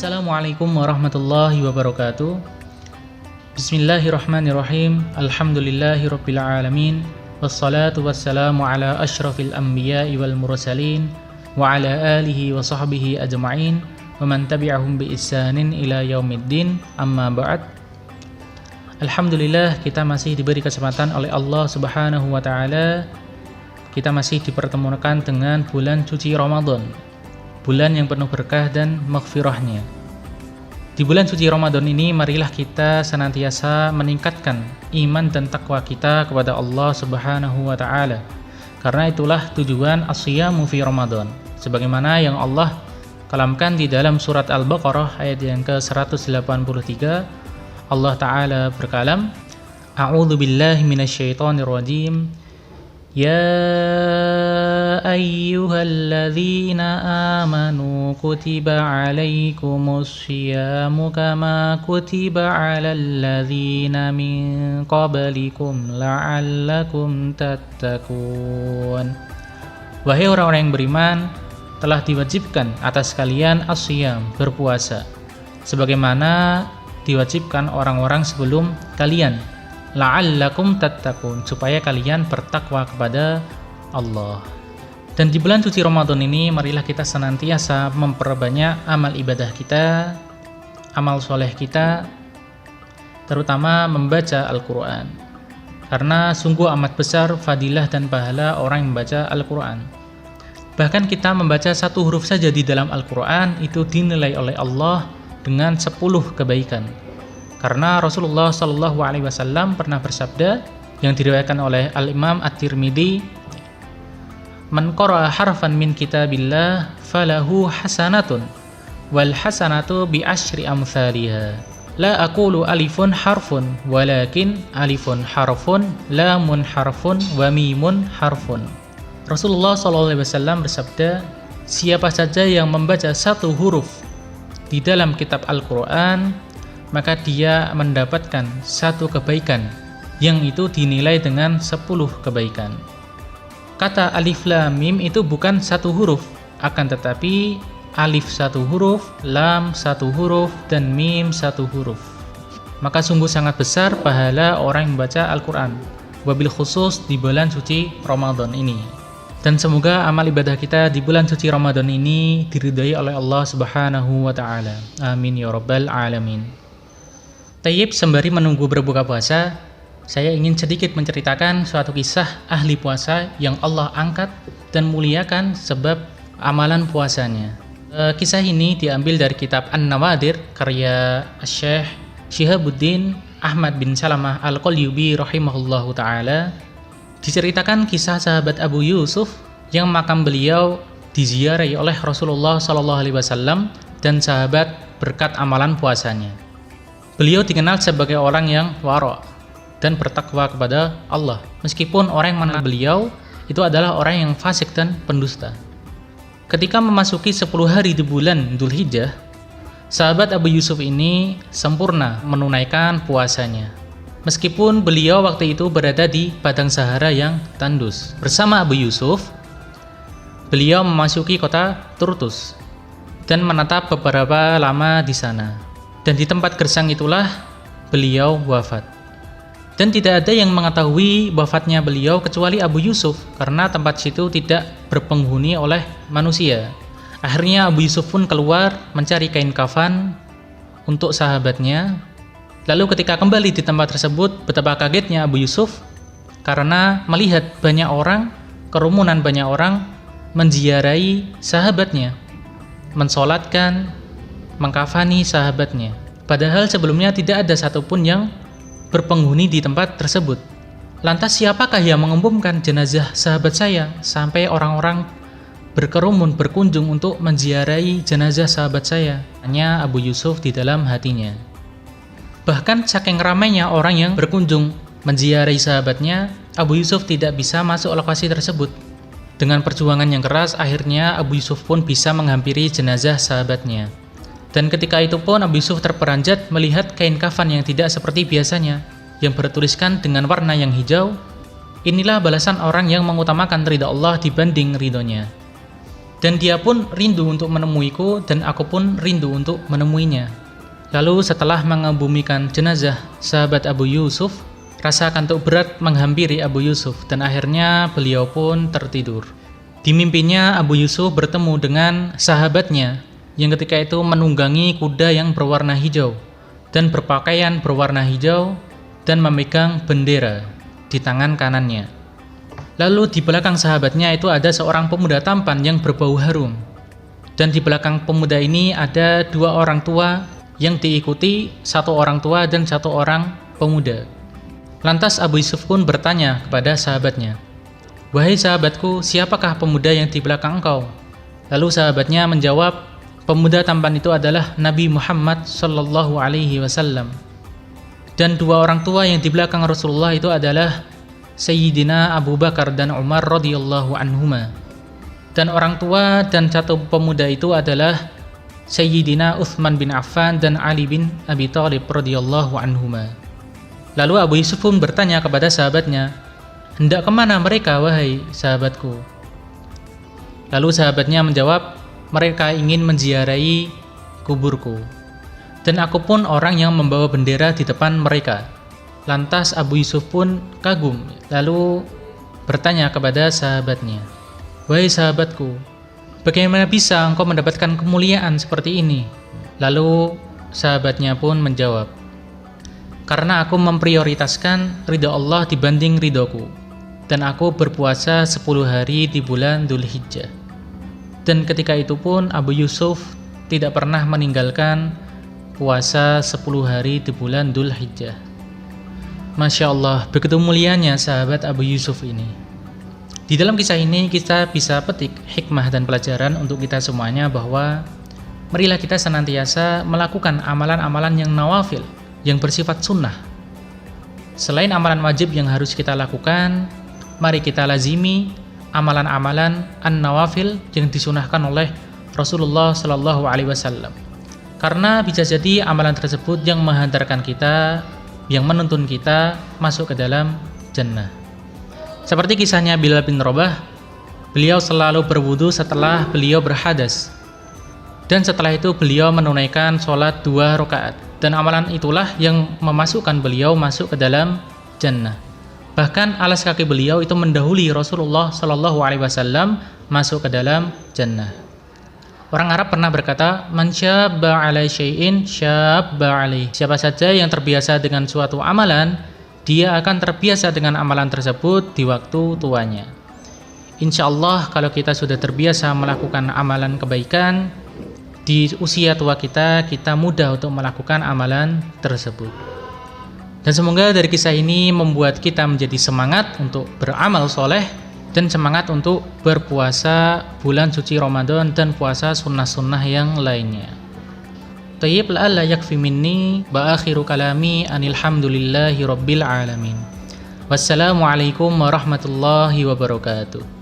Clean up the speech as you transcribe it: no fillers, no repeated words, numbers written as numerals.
Assalamualaikum warahmatullahi wabarakatuh. Bismillahirrahmanirrahim. Alhamdulillahirabbil alamin. Wassalatu wassalamu ala asyrafil anbiya'i wal mursalin wa ala alihi wa sahbihi ajma'in wa man tabi'ahum bi ihsanin ila yaumiddin. Amma ba'd. Alhamdulillah, kita masih diberi kesempatan oleh Allah Subhanahu wa taala. Kita masih dipertemukan dengan bulan suci Ramadan, bulan yang penuh berkah dan maghfirahnya. Di bulan suci Ramadan ini, marilah kita senantiasa meningkatkan iman dan takwa kita kepada Allah Subhanahu wa ta'ala. Karena itulah tujuan as-siyamu fi Ramadan, sebagaimana yang Allah kalamkan di dalam surat Al-Baqarah ayat yang ke-183. Allah Ta'ala berkalam, A'udzu billahi minasyaitonir rajim. Ya ayyuhalladzina amanu kutiba alaikumus syiyamu kama kutiba alal ladzina min qablikum la'allakum tattaqun. Wahai orang-orang yang beriman, telah diwajibkan atas kalian as-syiyam, berpuasa, sebagaimana diwajibkan orang-orang sebelum kalian, la'allakum tattaqun, supaya kalian bertakwa kepada Allah. Dan di bulan suci Ramadan ini, marilah kita senantiasa memperbanyak amal ibadah kita, amal soleh kita, terutama membaca Al-Quran. Karena sungguh amat besar fadilah dan pahala orang yang membaca Al-Quran. Bahkan kita membaca satu huruf saja di dalam Al-Quran itu dinilai oleh Allah dengan 10 kebaikan. Karena Rasulullah SAW pernah bersabda, yang diriwayatkan oleh Al-Imam At-Tirmidzi, Man qara'a harfan min kitabillah falahu hasanatun wal hasanatu bi asyri amthaliha. La aqulu alifun harfun walakin alifun harfun, lamun harfun, wa mimun harfun. Rasulullah SAW bersabda, siapa saja yang membaca satu huruf di dalam kitab Al-Quran, maka dia mendapatkan satu kebaikan yang itu dinilai dengan 10 kebaikan. Kata alif lam mim itu bukan satu huruf, akan tetapi alif satu huruf, lam satu huruf, dan mim satu huruf. Maka sungguh sangat besar pahala orang yang membaca Al-Quran, wabil khusus di bulan suci Ramadan ini. Dan semoga amal ibadah kita di bulan suci Ramadan ini diridhai oleh Allah Subhanahu wa ta'ala. Amin ya rabbal alamin. Tayyib, sembari menunggu berbuka puasa, saya ingin sedikit menceritakan suatu kisah ahli puasa yang Allah angkat dan muliakan sebab amalan puasanya. Kisah ini diambil dari kitab An-Nawadir karya Syekh Syihabuddin Ahmad bin Salamah Al-Qalyubi rahimahullahu ta'ala. Diceritakan kisah sahabat Abu Yusuf yang makam beliau diziarahi oleh Rasulullah SAW dan sahabat berkat amalan puasanya. Beliau dikenal sebagai orang yang wara' dan bertakwa kepada Allah, meskipun orang yang mengenal beliau itu adalah orang yang fasik dan pendusta. Ketika memasuki 10 hari di bulan Dzulhijjah, sahabat Abu Yusuf ini sempurna menunaikan puasanya, meskipun beliau waktu itu berada di padang Sahara yang tandus. Bersama Abu Yusuf, beliau memasuki kota Turtus dan menetap beberapa lama di sana. Dan di tempat gersang itulah beliau wafat. Dan tidak ada yang mengetahui wafatnya beliau kecuali Abu Yusuf, karena tempat situ tidak berpenghuni oleh manusia. Akhirnya Abu Yusuf pun keluar mencari kain kafan untuk sahabatnya. Lalu ketika kembali di tempat tersebut, betapa kagetnya Abu Yusuf karena melihat banyak orang, kerumunan banyak orang menziarahi sahabatnya, mensolatkan, mengkafani sahabatnya. Padahal sebelumnya tidak ada satupun yang berpenghuni di tempat tersebut. Lantas siapakah yang mengumumkan jenazah sahabat saya sampai orang-orang berkerumun berkunjung untuk menziarahi jenazah sahabat saya? Hanya Abu Yusuf di dalam hatinya. Bahkan saking ramainya orang yang berkunjung menziarahi sahabatnya, Abu Yusuf tidak bisa masuk lokasi tersebut. Dengan perjuangan yang keras, akhirnya Abu Yusuf pun bisa menghampiri jenazah sahabatnya. Dan ketika itu pun Abu Yusuf terperanjat melihat kain kafan yang tidak seperti biasanya, yang bertuliskan dengan warna yang hijau, inilah balasan orang yang mengutamakan ridha Allah dibanding ridhonya. Dan dia pun rindu untuk menemuiku dan aku pun rindu untuk menemuinya. Lalu setelah mengebumikan jenazah sahabat Abu Yusuf, rasa kantuk berat menghampiri Abu Yusuf dan akhirnya beliau pun tertidur. Di mimpinya Abu Yusuf bertemu dengan sahabatnya yang ketika itu menunggangi kuda yang berwarna hijau dan berpakaian berwarna hijau dan memegang bendera di tangan kanannya. Lalu di belakang sahabatnya itu ada seorang pemuda tampan yang berbau harum. Dan di belakang pemuda ini ada dua orang tua yang diikuti satu orang tua dan satu orang pemuda. Lantas Abu Yusuf pun bertanya kepada sahabatnya, "Wahai sahabatku, siapakah pemuda yang di belakang engkau?" Lalu sahabatnya menjawab, "Pemuda tampan itu adalah Nabi Muhammad sallallahu alaihi wasallam. Dan dua orang tua yang di belakang Rasulullah itu adalah Sayyidina Abu Bakar dan Umar radhiyallahu anhuma. Dan orang tua dan satu pemuda itu adalah Sayyidina Utsman bin Affan dan Ali bin Abi Thalib radhiyallahu anhuma." Lalu Abu Yusuf pun bertanya kepada sahabatnya, "Hendak kemana mereka, wahai sahabatku?" Lalu sahabatnya menjawab, "Mereka ingin menziarahi kuburku. Dan aku pun orang yang membawa bendera di depan mereka." Lantas Abu Yusuf pun kagum, lalu bertanya kepada sahabatnya, "Wahai sahabatku, bagaimana bisa engkau mendapatkan kemuliaan seperti ini?" Lalu sahabatnya pun menjawab, "Karena aku memprioritaskan ridha Allah dibanding ridhoku, dan aku berpuasa 10 hari di bulan Dzulhijjah." Dan ketika itu pun Abu Yusuf tidak pernah meninggalkan puasa 10 hari di bulan Dzulhijjah. Masya Allah, begitu mulianya sahabat Abu Yusuf ini. Di dalam kisah ini kita bisa petik hikmah dan pelajaran untuk kita semuanya bahwa marilah kita senantiasa melakukan amalan-amalan yang nawafil, yang bersifat sunnah. Selain amalan wajib yang harus kita lakukan, mari kita lazimi amalan-amalan an-nawafil yang disunahkan oleh Rasulullah Shallallahu Alaihi Wasallam. Karena bisa jadi amalan tersebut yang menghantarkan kita, yang menuntun kita masuk ke dalam jannah. Seperti kisahnya Bilal bin Rabah, beliau selalu berwudu setelah beliau berhadas. Dan setelah itu beliau menunaikan sholat 2 rakaat. Dan amalan itulah yang memasukkan beliau masuk ke dalam jannah. Bahkan alas kaki beliau itu mendahului Rasulullah Shallallahu Alaihi Wasallam masuk ke dalam jannah. Orang Arab pernah berkata, "Man syabba 'ala syai'in syabba 'alaih." Siapa saja yang terbiasa dengan suatu amalan, dia akan terbiasa dengan amalan tersebut di waktu tuanya. Insyaallah kalau kita sudah terbiasa melakukan amalan kebaikan, di usia tua kita mudah untuk melakukan amalan tersebut. Dan semoga dari kisah ini membuat kita menjadi semangat untuk beramal soleh dan semangat untuk berpuasa bulan suci Ramadan dan puasa sunnah-sunnah yang lainnya. Tayyib la'alla yakfi minni wa akhiru kalami anilhamdulillahi rabbil alamin. Wassalamualaikum warahmatullahi wabarakatuh.